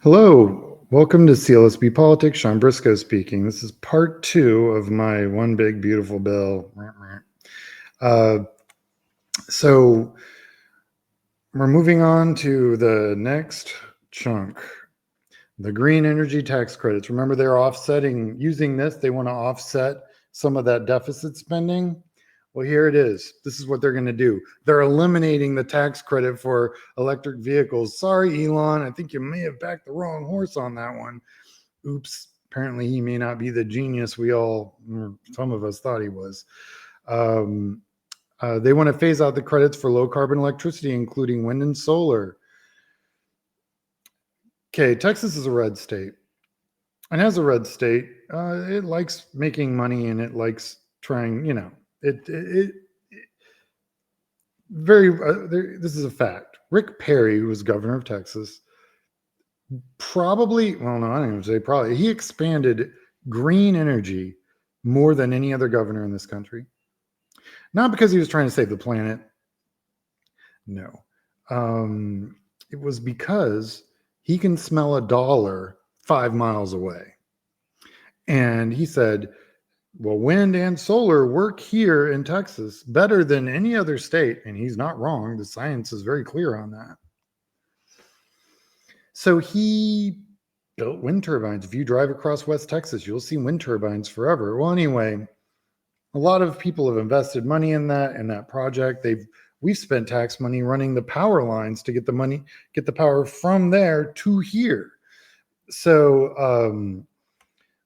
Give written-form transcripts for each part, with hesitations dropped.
Hello, welcome to CLSB Politics. Sean Briscoe speaking. This is part two of my one big beautiful bill. Uh, so we're moving on to the next chunk, the green energy tax credits. Remember, they're offsetting, using this, they want to offset some of that deficit spending. Well, here it is. This is what they're going to do. They're eliminating the tax credit for electric vehicles. Sorry, Elon. I think you may have backed the wrong horse on that one. Oops. Apparently, he may not be the genius we all, some of us thought he was. They want to phase out the credits for low carbon electricity, including wind and solar. Okay, Texas is a red state. And as a red state, it likes making money and it likes trying, this is a fact. Rick Perry, who was governor of Texas, probably, well, no, I don't even say probably, he expanded green energy more than any other governor in this country. Not because he was trying to save the planet. No. It was because he can smell a dollar 5 miles away. And he said, well, wind and solar work here in Texas better than any other state. And he's not wrong. The science is very clear on that. So he built wind turbines. If you drive across West Texas, you'll see wind turbines forever. Well, anyway, a lot of people have invested money in that project. We've spent tax money running the power lines to get the power from there to here. So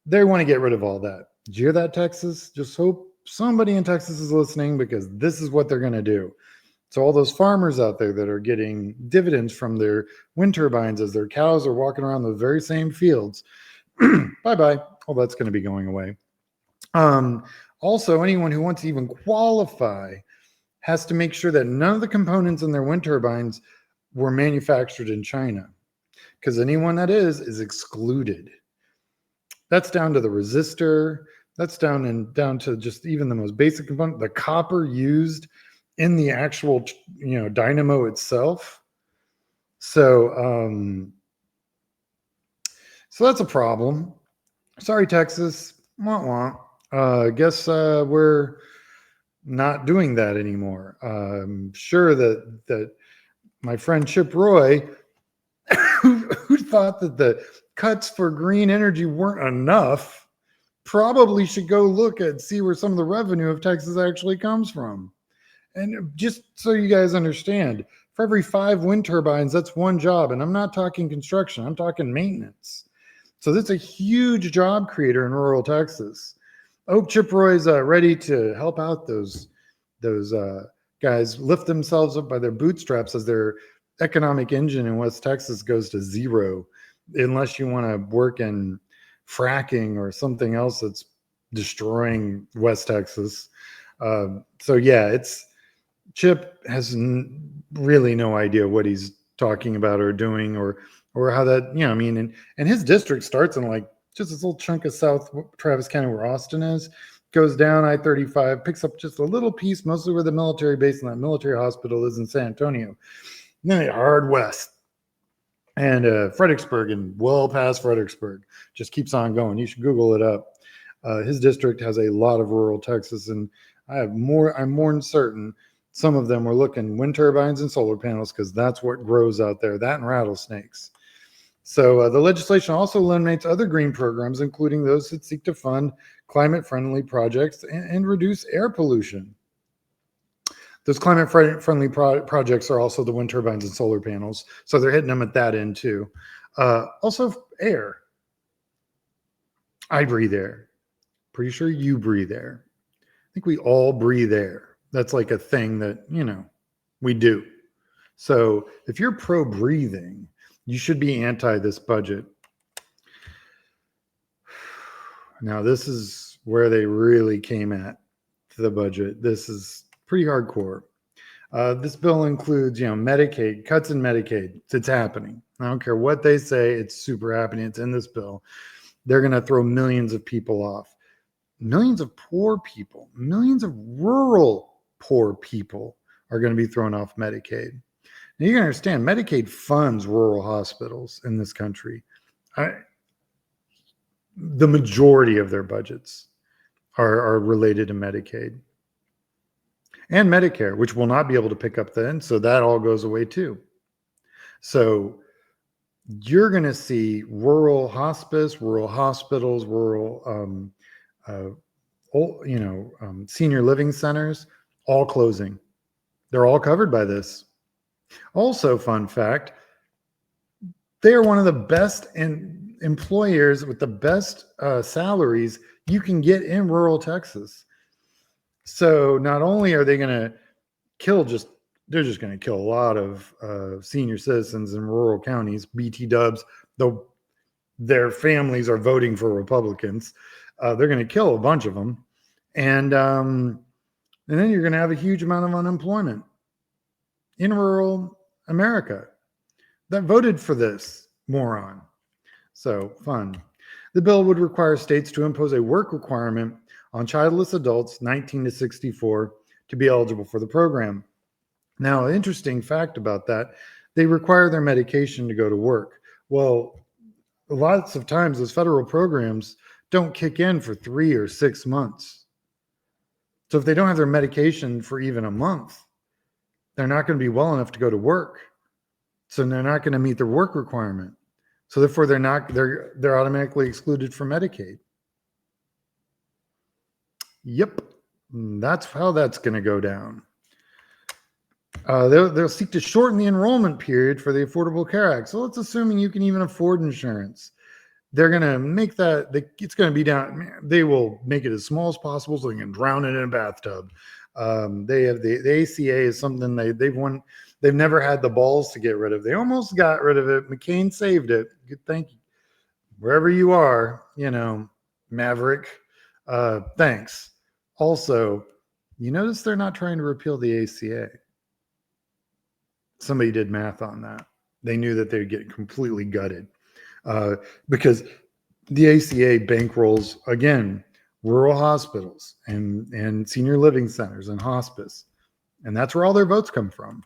they want to get rid of all that. Did you hear that, Texas? Just hope somebody in Texas is listening, because this is what they're going to do. So all those farmers out there that are getting dividends from their wind turbines as their cows are walking around the very same fields, bye-bye. All that's going to be going away. Also, anyone who wants to even qualify has to make sure that none of the components in their wind turbines were manufactured in China, because anyone that is excluded. That's down to the resistor. That's down to just even the most basic component, the copper used in the actual, dynamo itself. So that's a problem. Sorry, Texas. Wah, wah. Guess we're not doing that anymore. I'm sure that my friend Chip Roy, who thought that the cuts for green energy weren't enough, probably should go look and see where some of the revenue of Texas actually comes from. And just so you guys understand, for every 5 wind turbines, that's one job. And I'm not talking construction, I'm talking maintenance. So that's a huge job creator in rural Texas. I hope Chip Roy's ready to help out those guys lift themselves up by their bootstraps as their economic engine in West Texas goes to zero, unless you want to work in fracking or something else that's destroying West Texas. So yeah, Chip has really no idea what he's talking about or doing or how that, and his district starts in like just this little chunk of South Travis County where Austin is, goes down I-35, picks up just a little piece, mostly where the military base and that military hospital is in San Antonio. And then they hard west. And Fredericksburg, and well past Fredericksburg, just keeps on going. You should Google it up. His district has a lot of rural Texas, and I'm more than certain some of them were looking wind turbines and solar panels, because that's what grows out there, that and rattlesnakes. So the legislation also eliminates other green programs, including those that seek to fund climate-friendly projects and reduce air pollution. Those climate-friendly projects are also the wind turbines and solar panels. So they're hitting them at that end too. Also air. I breathe air. Pretty sure you breathe air. I think we all breathe air. That's like a thing that, we do. So if you're pro-breathing, you should be anti this budget. Now, this is where they really came at the budget. This is pretty hardcore. This bill includes, Medicaid, cuts in Medicaid. It's happening. I don't care what they say. It's super happening. It's in this bill. They're going to throw millions of people off. Millions of poor people, millions of rural poor people are going to be thrown off Medicaid. Now, you can understand Medicaid funds rural hospitals in this country. The majority of their budgets are related to Medicaid and Medicare, which will not be able to pick up then. So that all goes away too. So you're going to see rural hospice, rural hospitals, rural, senior living centers all closing. They're all covered by this. Also, fun fact, they are one of the best employers with the best salaries you can get in rural Texas. So not only are they going to they're just going to kill a lot of senior citizens in rural counties, BT dubs, though their families are voting for Republicans. They're going to kill a bunch of them. And then you're going to have a huge amount of unemployment in rural America that voted for this moron. So fun. The bill would require states to impose a work requirement on childless adults 19 to 64 to be eligible for the program. Now, an interesting fact about that, they require their medication to go to work. Well, lots of times those federal programs don't kick in for 3 or 6 months. So if they don't have their medication for even a month, they're not going to be well enough to go to work. So they're not going to meet their work requirement. So therefore they're automatically excluded from Medicaid. Yep. That's how that's going to go down. They'll seek to shorten the enrollment period for the Affordable Care Act. So let's assuming you can even afford insurance. They're going to make it's going to be down. They will make it as small as possible so they can drown it in a bathtub. They have the ACA is something they've never had the balls to get rid of. They almost got rid of it. McCain saved it. Good, thank you. Wherever you are, Maverick, thanks. Also, you notice they're not trying to repeal the ACA. Somebody did math on that. They knew that they'd get completely gutted because the ACA bankrolls, again, rural hospitals and senior living centers and hospice. And that's where all their votes come from.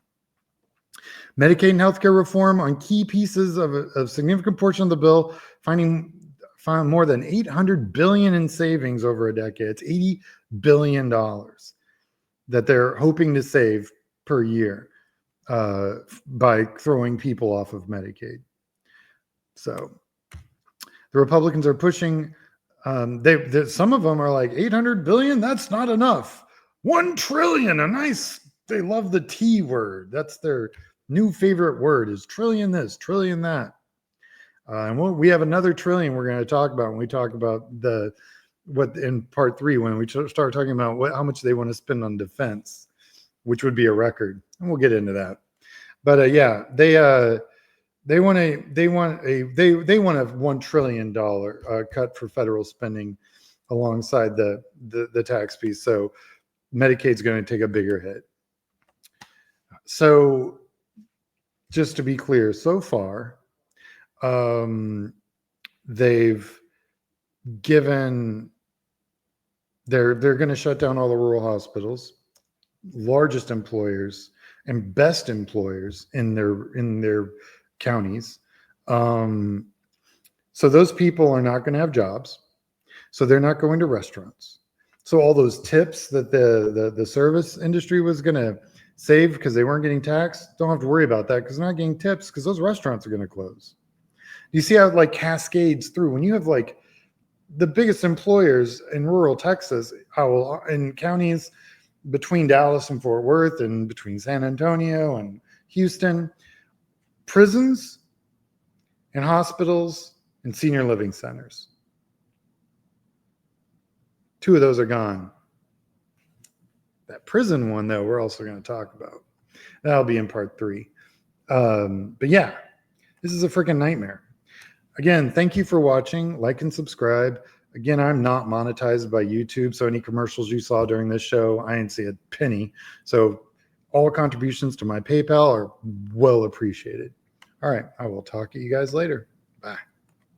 Medicaid and healthcare reform on key pieces of a significant portion of the bill, found more than $800 billion in savings over a decade. It's $80 billion that they're hoping to save per year by throwing people off of Medicaid. So the Republicans are pushing. Some of them are like 800 billion. That's not enough. 1 trillion. They love the T word. That's their new favorite word is trillion this, trillion that. And we have another trillion we're going to talk about when we talk about what in part 3, when we start talking about how much they want to spend on defense, which would be a record. And we'll get into that. But they want a $1 trillion cut for federal spending alongside the tax piece. So Medicaid's going to take a bigger hit. So just to be clear, so far, they've given they're going to shut down all the rural hospitals, largest employers and best employers in their counties. So those people are not going to have jobs. So they're not going to restaurants. So all those tips that the service industry was going to save because they weren't getting taxed, don't have to worry about that because they're not getting tips because those restaurants are going to close. You see how it like cascades through when you have like the biggest employers in rural Texas, in counties between Dallas and Fort Worth and between San Antonio and Houston, prisons and hospitals and senior living centers. 2 of those are gone. That prison one, though, we're also going to talk about. That'll be in part 3. But yeah, this is a freaking nightmare. Again, thank you for watching. Like and subscribe. Again, I'm not monetized by YouTube, so any commercials you saw during this show, I didn't see a penny. So all contributions to my PayPal are well appreciated. All right, I will talk to you guys later.